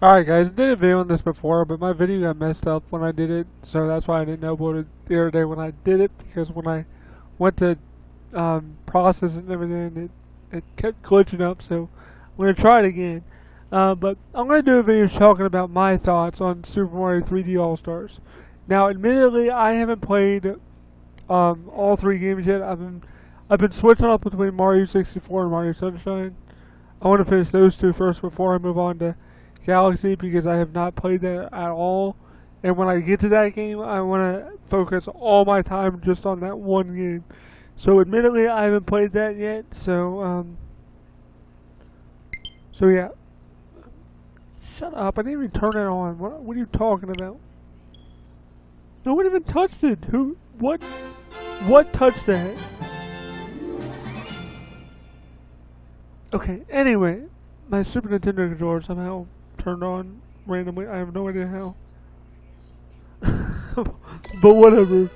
Alright guys, I did a video on this before, but my video got messed up when I did it, so that's why I didn't upload it the other day when I did it, because when I went to process it and everything, it kept glitching up, so I'm going to try it again. But I'm going to do a video talking about my thoughts on Super Mario 3D All-Stars. Now, admittedly, I haven't played all three games yet. I've been switching up between Mario 64 and Mario Sunshine. I want to finish those two first before I move on to Galaxy, because I have not played that at all, and when I get to that game I want to focus all my time just on that one game. So admittedly I haven't played that yet, so yeah. Shut up, I didn't even turn it on. What are you talking about? No one even touched it. What touched that? Okay, anyway, my Super Nintendo controller somehow turned on randomly. I have no idea how. But whatever.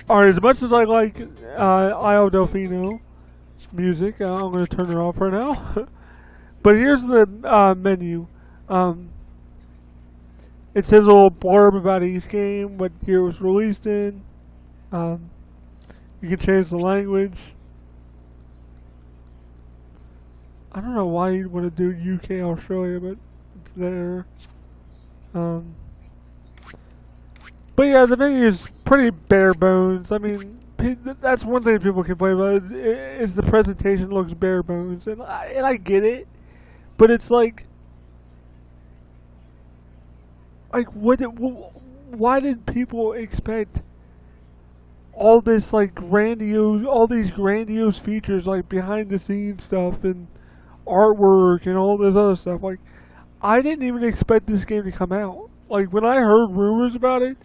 Alright, as much as I like Io Delfino music, I'm going to turn it off right now. But here's the menu. It says a little blurb about each game, what year it was released in. You can change the language. I don't know why you'd want to do UK Australia, but it's there. But yeah, the menu is pretty bare bones. I mean, that's one thing people complain about is the presentation looks bare bones, and I get it, but it's like why did people expect all this all these grandiose features like behind the scenes stuff and artwork and all this other stuff? Like, I didn't even expect this game to come out. Like, when I heard rumors about it,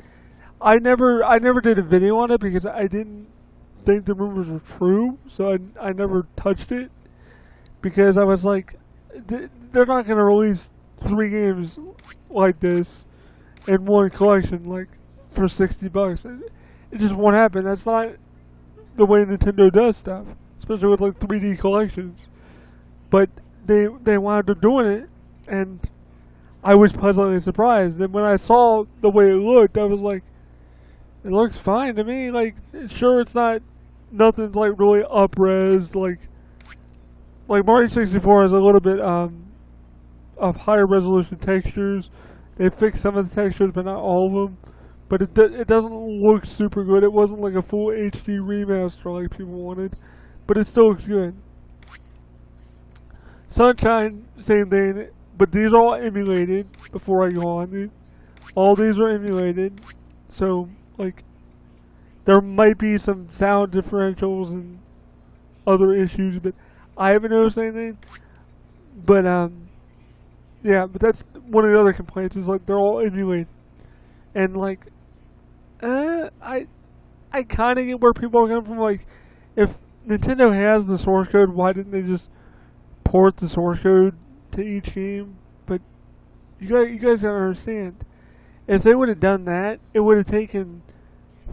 I never did a video on it because I didn't think the rumors were true, so I never touched it, because I was like, they're not going to release 3 games like this in one collection, like, for $60. It just won't happen. That's not the way Nintendo does stuff, especially with like 3D collections. But they wound up doing it, and I was pleasantly surprised. And when I saw the way it looked, I was like, it looks fine to me. Like, sure, it's not nothing's like really up-res, like Mario 64 has a little bit of higher resolution textures. They fixed some of the textures, but not all of them. But it doesn't look super good. It wasn't like a full HD remaster like people wanted, but it still looks good. Sunshine, same thing, but these are all emulated. Before I go on, all these are emulated, so like there might be some sound differentials and other issues, but I haven't noticed anything. But yeah, but that's one of the other complaints, is like they're all emulated, and like I kind of get where people are coming from. Like, if Nintendo has the source code, why didn't they just port the source code to each game? But you guys gotta understand, if they would have done that, it would have taken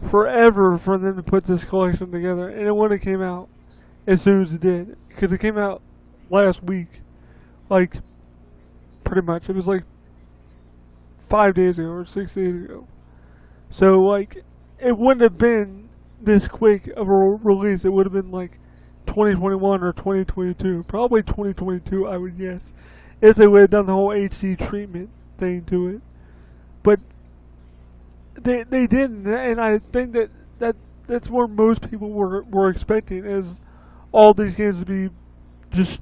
forever for them to put this collection together, and it wouldn't have came out as soon as it did, because it came out last week, like, pretty much. It was like 5 days ago or 6 days ago. So, like, it wouldn't have been this quick of a release. It would have been like 2021 or 2022. Probably 2022, I would guess, if they would have done the whole HD treatment thing to it. But they didn't, and I think that's where most people were expecting, is all these games to be just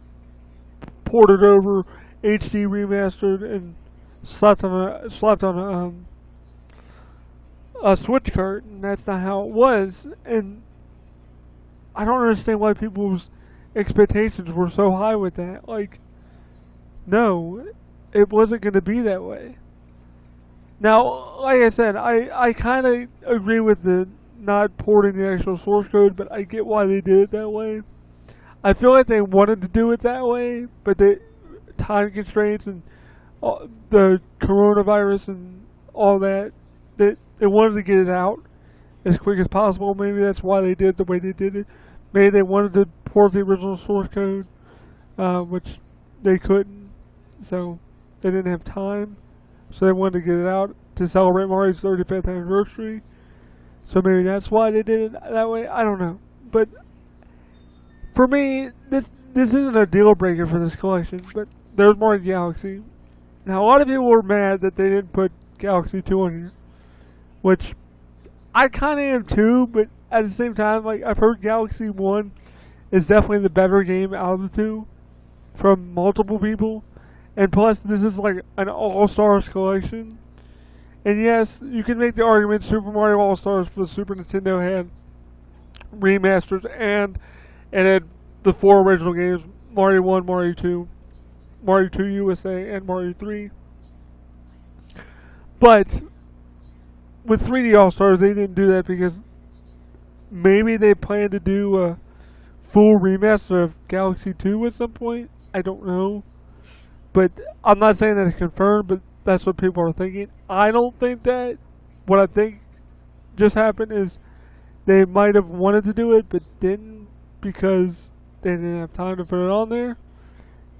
ported over, HD remastered, and slapped on a Switch cart, and that's not how it was. And I don't understand why people's expectations were so high with that. Like, no, it wasn't going to be that way. Now, like I said, I kind of agree with the not porting the actual source code, but I get why they did it that way. I feel like they wanted to do it that way, but time constraints and the coronavirus and all that, they wanted to get it out as quick as possible. Maybe that's why they did it the way they did it. Maybe they wanted to port the original source code. which they couldn't, so they didn't have time. So they wanted to get it out to celebrate Mario's 35th anniversary. So maybe that's why they did it that way. I don't know. But for me, this isn't a deal breaker for this collection. But there's Mario Galaxy. Now a lot of people were mad that they didn't put Galaxy 2 on here, which I kind of am too. But at the same time, like, I've heard Galaxy 1 is definitely the better game out of the two from multiple people. And plus, this is like an All-Stars collection. And yes, you can make the argument Super Mario All-Stars for the Super Nintendo had remasters and it had the 4 original games, Mario 1, Mario 2, Mario 2 USA, and Mario 3. But with 3D All-Stars, they didn't do that because maybe they planned to do a full remaster of Galaxy 2 at some point. I don't know. But I'm not saying that it's confirmed, but that's what people are thinking. I don't think that. What I think just happened is they might have wanted to do it, but didn't because they didn't have time to put it on there.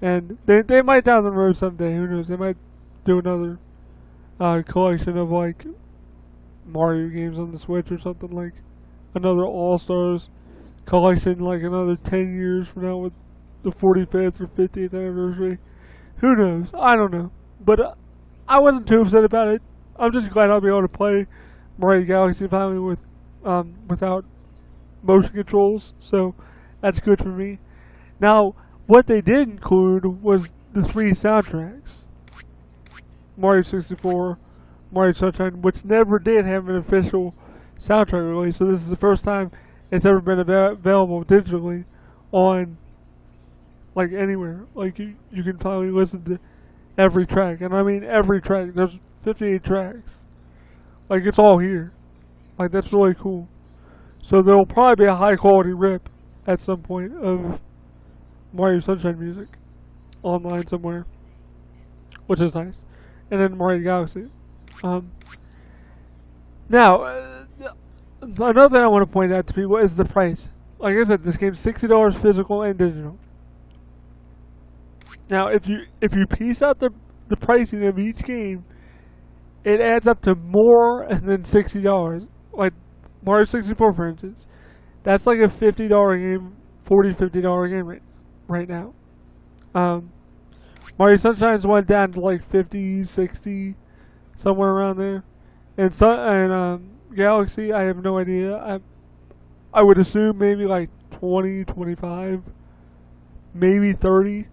And they might down the road someday. Who knows? They might do another collection of like Mario games on the Switch or something, like another All-Stars collection, like another 10 years from now with the 45th or 50th anniversary. Who knows? I don't know. But I wasn't too upset about it. I'm just glad I'll be able to play Mario Galaxy finally with without motion controls. So that's good for me. Now, what they did include was the 3 soundtracks. Mario 64, Mario Sunshine, which never did have an official soundtrack release. So this is the first time it's ever been available digitally on like anywhere. Like you can finally listen to every track, and I mean every track. There's 58 tracks. Like, it's all here. Like, that's really cool. So there'll probably be a high quality rip at some point of Mario Sunshine music online somewhere, which is nice. And then Mario Galaxy. Now, another thing I want to point out to people is the price. Like I said, this game's $60 physical and digital. Now, if you piece out the pricing of each game, it adds up to more than $60. Like Mario 64, for instance, that's like a $50 game, $50 game right now. Mario Sunshine's went down to like 50, 60, somewhere around there. And Galaxy, I have no idea. I would assume maybe like 20, 25, maybe 30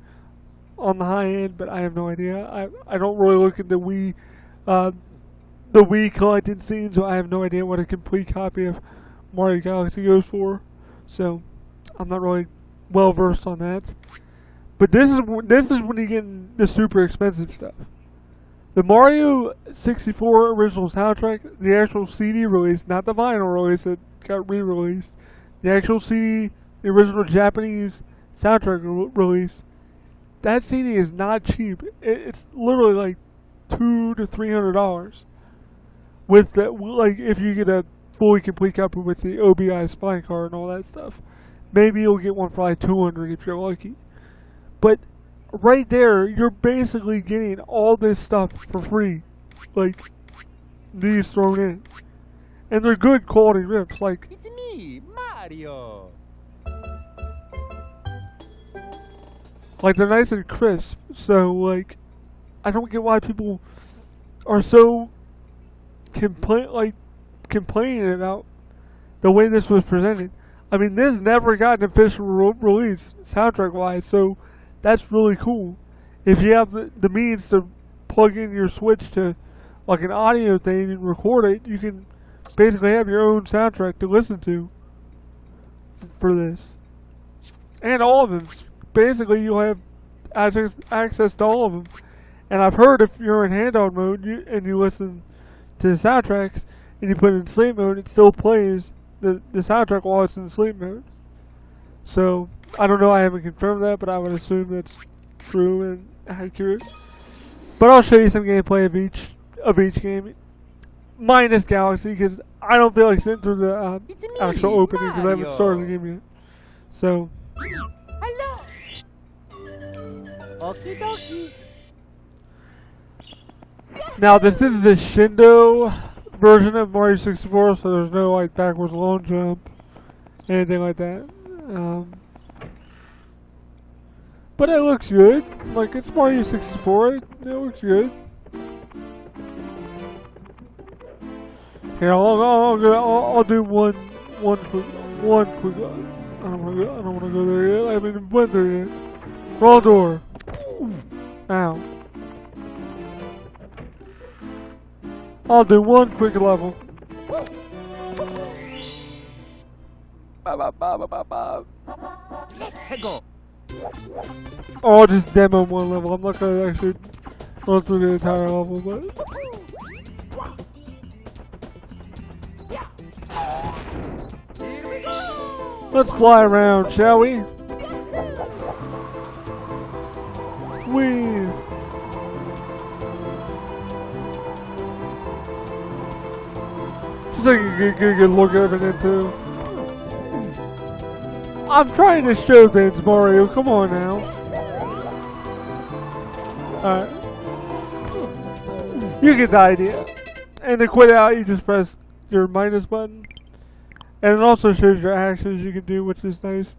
on the high end, but I have no idea. I don't really look at the Wii collecting scene, so I have no idea what a complete copy of Mario Galaxy goes for. So I'm not really well versed on that. But this is when you get the super expensive stuff. The Mario 64 original soundtrack, the actual CD release, not the vinyl release that got re-released, the actual CD, the original Japanese soundtrack release, that CD is not cheap. It's literally like $200 to $300. With the, like, if you get a fully complete copy with the OBI spine card and all that stuff, maybe you'll get one for like $200 if you're lucky. But right there, you're basically getting all this stuff for free, like these thrown in, and they're good quality rips. Like, it's me, Mario. Like, they're nice and crisp. So like, I don't get why people are so complaining about the way this was presented. I mean, this never got an official release soundtrack wise, so that's really cool. If you have the means to plug in your Switch to like an audio thing and record it, you can basically have your own soundtrack to listen to for this. And all of them. Basically, you'll have access to all of them. And I've heard if you're in handout mode and you listen to the soundtracks and you put it in sleep mode, it still plays the soundtrack while it's in sleep mode. So, I don't know, I haven't confirmed that, but I would assume that's true and accurate. But I'll show you some gameplay of each game, minus Galaxy, because I don't feel like sitting through the actual opening because I haven't started the game yet. So, Hello. Okie dokie. Now this is the Shindo version of Mario 64, so there's no like backwards long jump, anything like that. But it looks good. Like it's Mario 64. It looks good. Here, I'll do one quick. I don't want to go there yet. I haven't even went there yet. Wrong door. Ow. I'll do one quick level. Let's go. Or I'll just demo one level. I'm not gonna actually run through the entire level, but. Let's fly around, shall we? Whee! Just like a good look at everything too. I'm trying to show things, Mario. Come on now. Alright. You get the idea. And to quit out, you just press your minus button. And it also shows your actions you can do, which is nice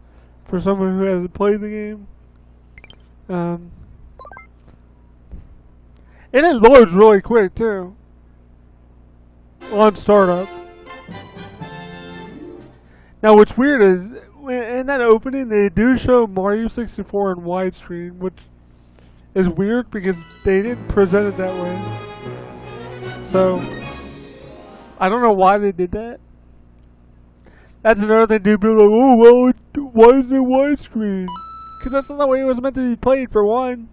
for someone who hasn't played the game. And it loads really quick too on startup. Now what's weird is in that opening they do show Mario 64 in widescreen, which is weird because they didn't present it that way. So I don't know why they did that. That's another thing people are like, oh well, why is it widescreen? Because that's not the way it was meant to be played for one.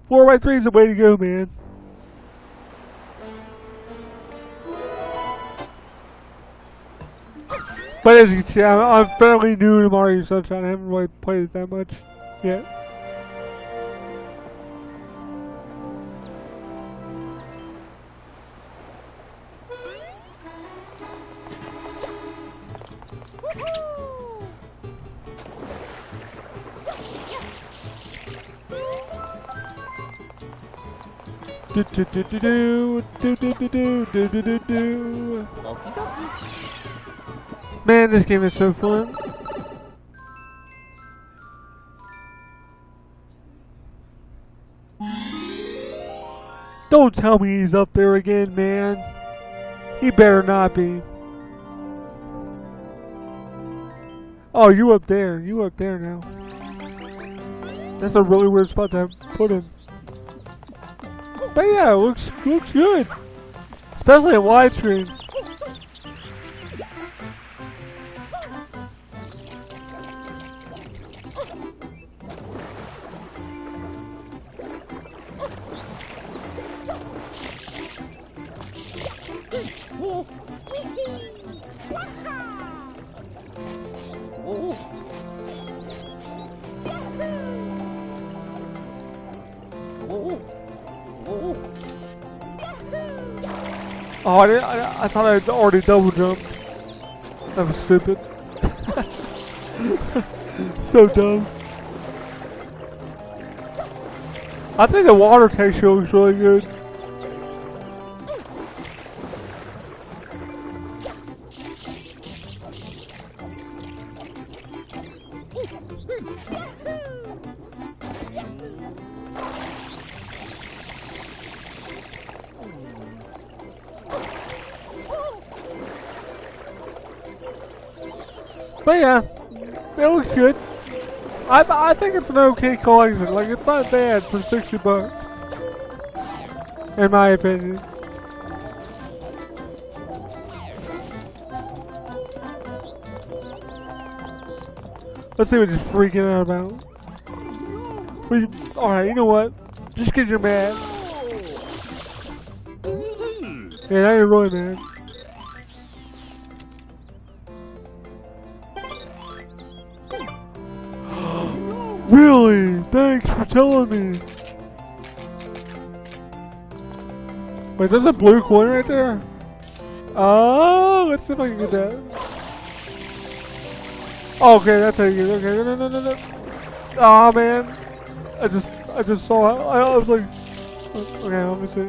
4x3 is the way to go, man. But as you can see, I'm fairly new to Mario Sunshine. I haven't really played it that much yet. Man, this game is so fun. Don't tell me he's up there again, man. He better not be. Oh, you up there. You up there now. That's a really weird spot to put him. But yeah, it looks good. Especially in widescreen. Oh, I thought I'd already double jumped. That was stupid. So dumb. I think the water texture looks really good. But yeah, it looks good. I think it's an okay collection. Like, it's not bad for $60, in my opinion. Let's see what he's freaking out about. Alright, you know what? Just get your mad. Yeah, now you're really mad. Really? Thanks for telling me. Wait, there's a blue coin right there? Oh, let's see if I can get that. Oh, okay, that's how you get it. Okay, no. Oh, man. I just saw. I was like, okay, let me see.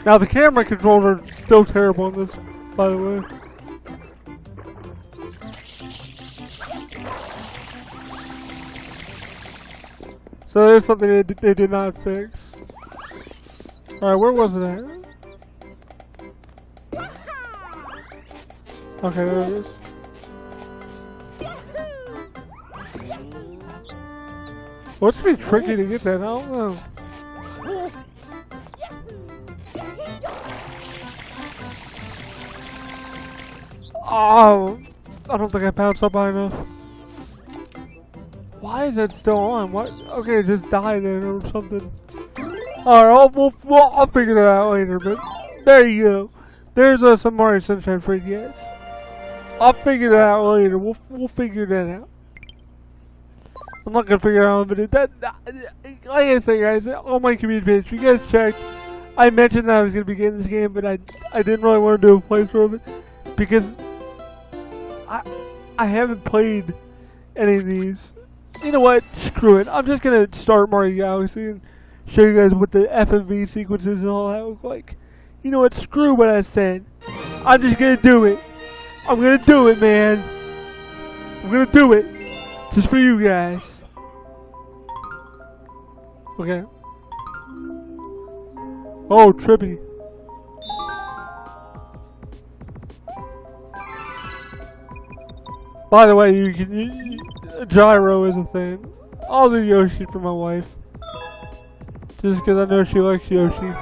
Now the camera controls are still terrible in this, by the way. So there's something they did not fix. Alright, where was it at? Okay, there it is. Well, it's gonna be tricky to get that, I don't know. Oh, I don't think I bounced up high enough. Why is that still on? What? Okay, just die then or something. Alright, I'll figure that out later, but there you go. There's some Mario Sunshine for you guys. I'll figure that out later. We'll figure that out. I'm not gonna figure it out, but like I say, guys, all my community page, you guys checked. I mentioned that I was gonna be getting this game, but I didn't really want to do a playthrough of it because I haven't played any of these. You know what? Screw it. I'm just gonna start Mario Galaxy and show you guys what the FMV sequences and all that look like. You know what? Screw what I said. I'm just gonna do it. I'm gonna do it, man. I'm gonna do it. Just for you guys. Okay. Oh, trippy. By the way, gyro is a thing. I'll do Yoshi for my wife. Just because I know she likes Yoshi.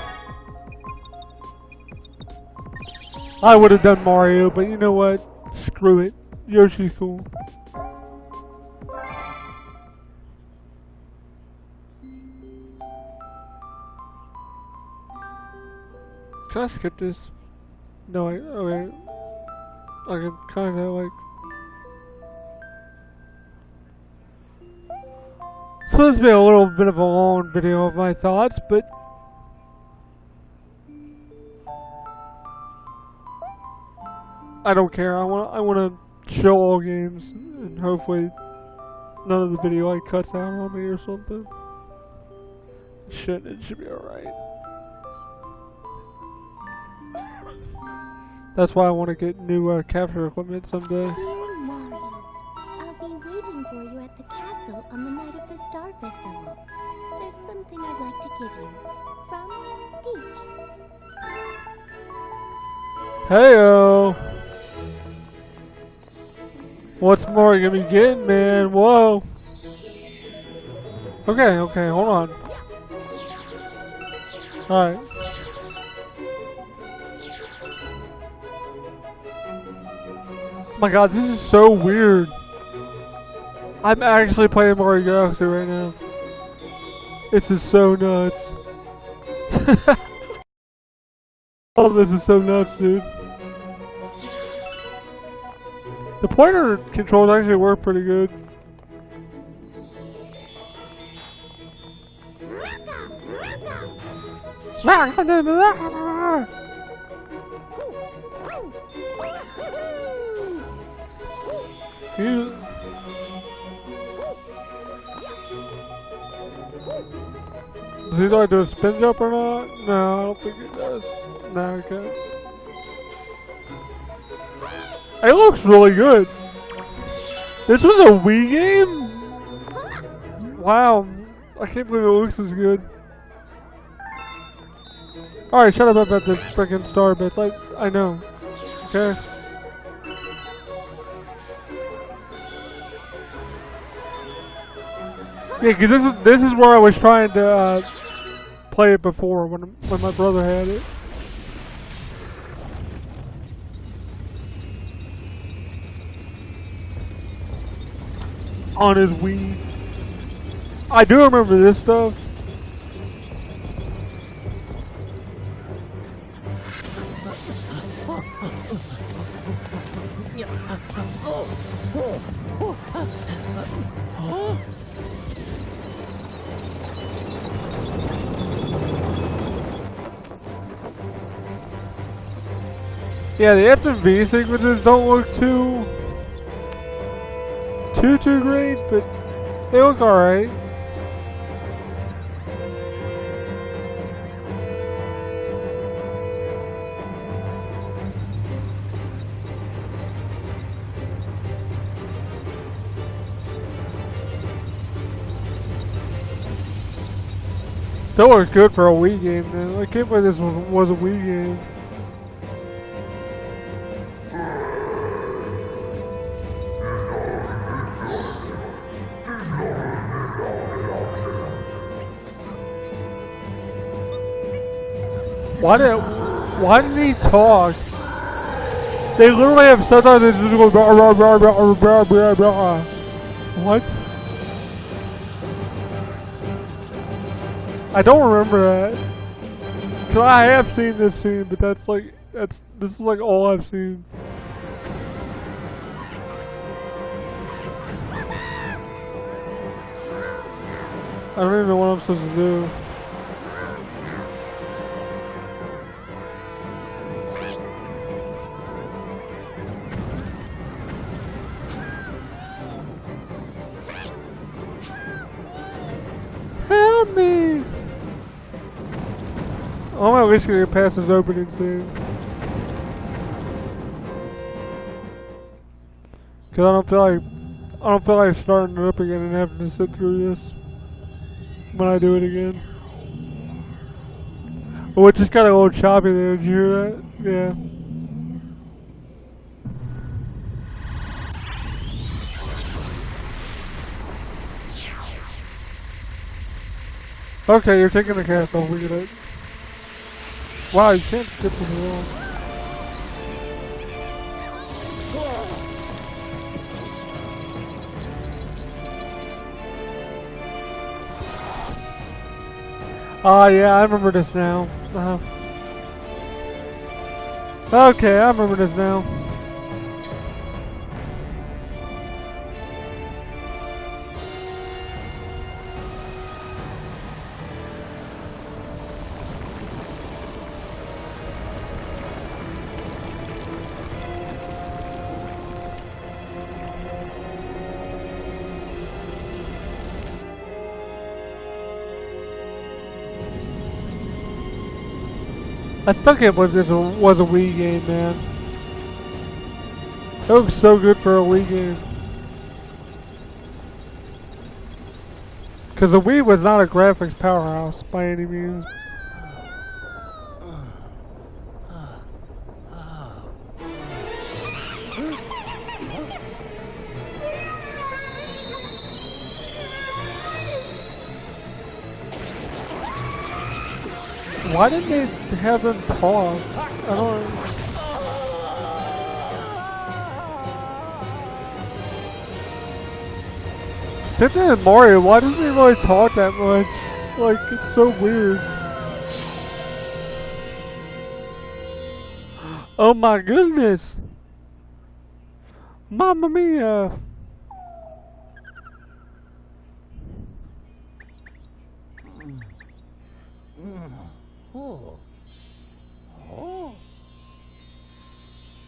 I would have done Mario, but you know what? Screw it. Yoshi's cool. Can I skip this? No, okay. I can kinda like... So this will be a little bit of a long video of my thoughts, but... I don't care. I wanna show all games, and hopefully none of the video like cuts out on me or something. It should be alright. That's why I want to get new capture equipment someday. Dear Mario, I'll be waiting for you at the castle on the night of the Star Festival. There's something I'd like to give you. From Peach. Heyo! What's more gonna be getting, man? Whoa! Okay, hold on. Alright. Oh my god, this is so weird. I'm actually playing Mario Galaxy right now. This is so nuts. Oh, this is so nuts, dude. The pointer controls actually work pretty good. Does he like do a spin jump or not? No, I don't think he does. No, okay. It looks really good. This was a Wii game? Wow. I can't believe it looks as good. Alright, shut up about the freaking star bits. I know. Okay. Yeah, because this is where I was trying to play it before when my brother had it. On his Wii. I do remember this stuff. Yeah, the FMV sequences don't look too great, but They look alright. Still looks good for a Wii game, man. I can't believe this was a Wii game. Why did he talk? They literally have sometimes they just go blah blah blah blah blah blah blah. What? I don't remember that. Cause I have seen this scene, but this is like all I've seen. I don't even know what I'm supposed to do. Help me! Oh, I wish I could pass this opening scene. Cause I don't feel like starting it up again and having to sit through this when I do it again. Which is kind of a little choppy there. Did you hear that? Yeah. Okay, you're taking the castle. We get it. Wow, you can't skip the wall. Oh yeah, I remember this now. Okay, I remember this now. I still can't believe this was a Wii game, man. That looks so good for a Wii game. Because the Wii was not a graphics powerhouse by any means. Why didn't they have them talk? I don't. Same thing with Mario. Why doesn't he really talk that much? Like, it's so weird. Oh my goodness! Mamma mia!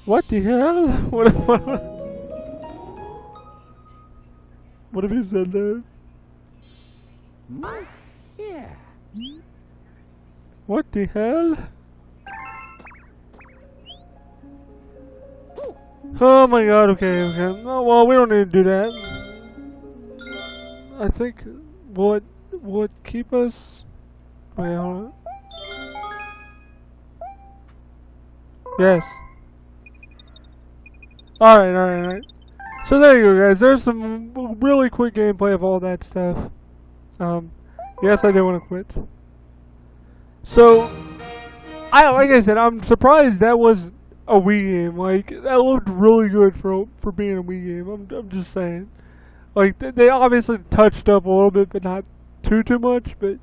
What the hell? What have you said there? Yeah. What the hell? Oh my god, okay. No, well, we don't need to do that. I think what would keep us... Wait, hold on. Yes. Alright. So there you go, guys. There's some really quick gameplay of all that stuff. Yes, I do want to quit. So, like I said, I'm surprised that was a Wii game. Like, that looked really good for being a Wii game. I'm just saying. Like, they obviously touched up a little bit, but not too much. But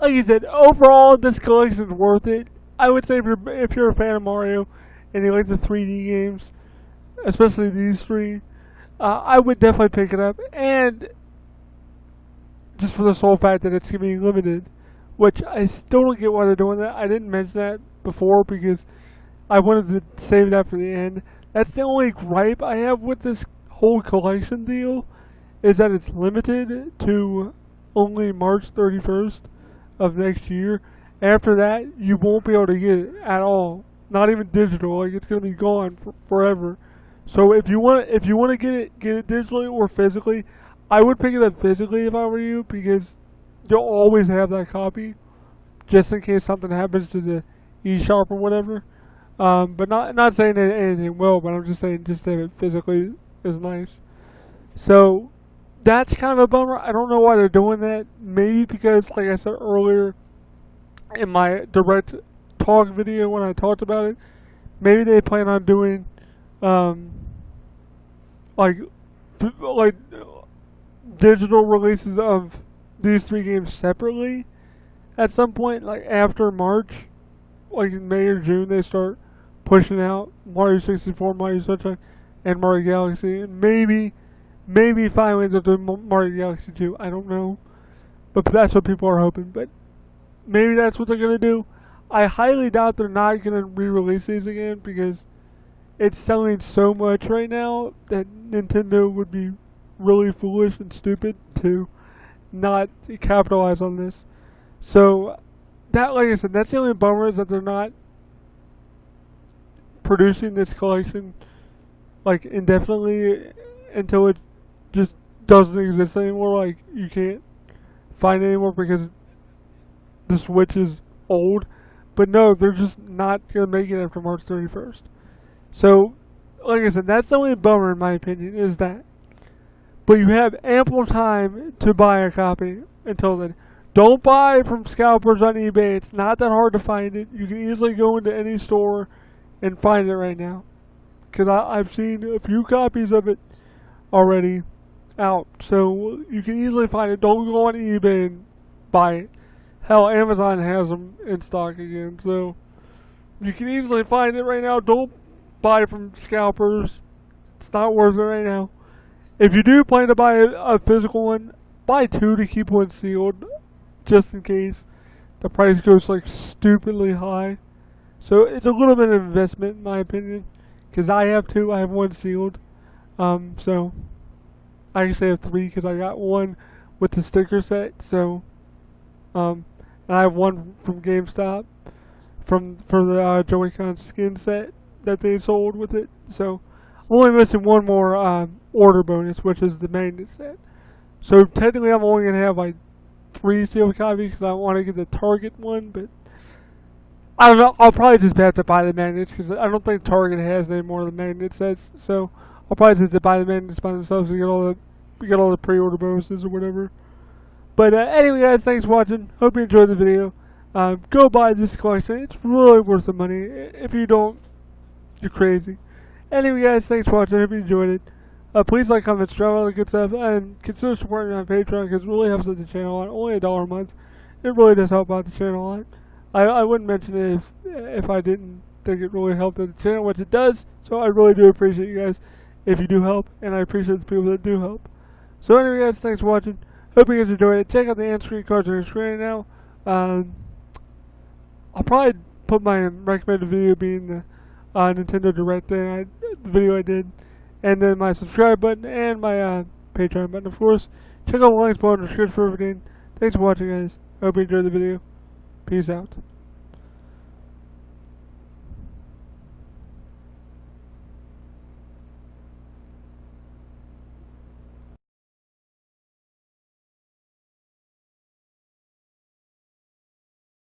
like I said, overall, this collection is worth it. I would say if you're a fan of Mario and you like the 3D games, especially these three, I would definitely pick it up. And just for the sole fact that it's being limited, which I still don't get why they're doing that. I didn't mention that before because I wanted to save that for the end. That's the only gripe I have with this whole collection deal, is that it's limited to only March 31st of next year. After that, you won't be able to get it at all. Not even digital. Like, it's gonna be gone forever. So if you want to get it digitally or physically, I would pick it up physically if I were you, because you'll always have that copy, just in case something happens to the eShop or whatever. But not saying that anything will, but I'm just saying just to have it physically is nice. So that's kind of a bummer. I don't know why they're doing that. Maybe because, like I said earlier in my direct talk video when I talked about it, maybe they plan on doing like digital releases of these 3 games separately at some point, like after March, like in May or June, they start pushing out Mario 64, Mario Sunshine, and Mario Galaxy, and maybe finally ends up doing Mario Galaxy 2. I don't know, but that's what people are hoping. But maybe that's what they're gonna do. I highly doubt they're not gonna re-release these again, because it's selling so much right now that Nintendo would be really foolish and stupid to not capitalize on this. So that, like I said, that's the only bummer, is that they're not producing this collection like indefinitely until it just doesn't exist anymore. Like, you can't find it anymore because the Switch is old. But no, they're just not gonna make it after March 31st. So, like I said, that's the only bummer in my opinion, is that. But you have ample time to buy a copy until then. Don't buy from scalpers on eBay. It's not that hard to find it. You can easily go into any store and find it right now. Because I've seen a few copies of it already out. So you can easily find it. Don't go on eBay and buy it. Hell, Amazon has them in stock again. So you can easily find it right now. Don't buy from scalpers. It's not worth it right now. If you do plan to buy a physical one, buy 2 to keep one sealed, just in case the price goes like stupidly high. So it's a little bit of an investment in my opinion, because I have 2. I have 1 sealed. So I actually have 3 because I got 1 with the sticker set. So and I have 1 from GameStop for the Joy-Con skin set that they sold with it. So I'm only missing 1 more order bonus, which is the magnet set. So technically I'm only going to have like 3 sealed copies because I want to get the Target one, but I don't know, I'll probably just have to buy the magnets because I don't think Target has any more of the magnet sets. So I'll probably just have to buy the magnets by themselves to get all the pre-order bonuses or whatever. But anyway guys, thanks for watching. Hope you enjoyed the video. Go buy this collection. It's really worth the money. If you don't, you're crazy. Anyway guys, thanks for watching. I hope you enjoyed it. Please like, comment, subscribe, all the good stuff, and consider supporting me on Patreon because it really helps out the channel a lot. Only $1 a month. It really does help out the channel a lot. I wouldn't mention it if I didn't think it really helped out the channel, which it does. So I really do appreciate you guys if you do help, and I appreciate the people that do help. So anyway guys, thanks for watching. Hope you guys enjoyed it. Check out the end screen cards on your screen right now. I'll probably put my recommended video being the Nintendo Direct thing, the video I did, and then my subscribe button and my Patreon button, of course. Check out the links below in the description for everything. Thanks for watching, guys. I hope you enjoyed the video. Peace out.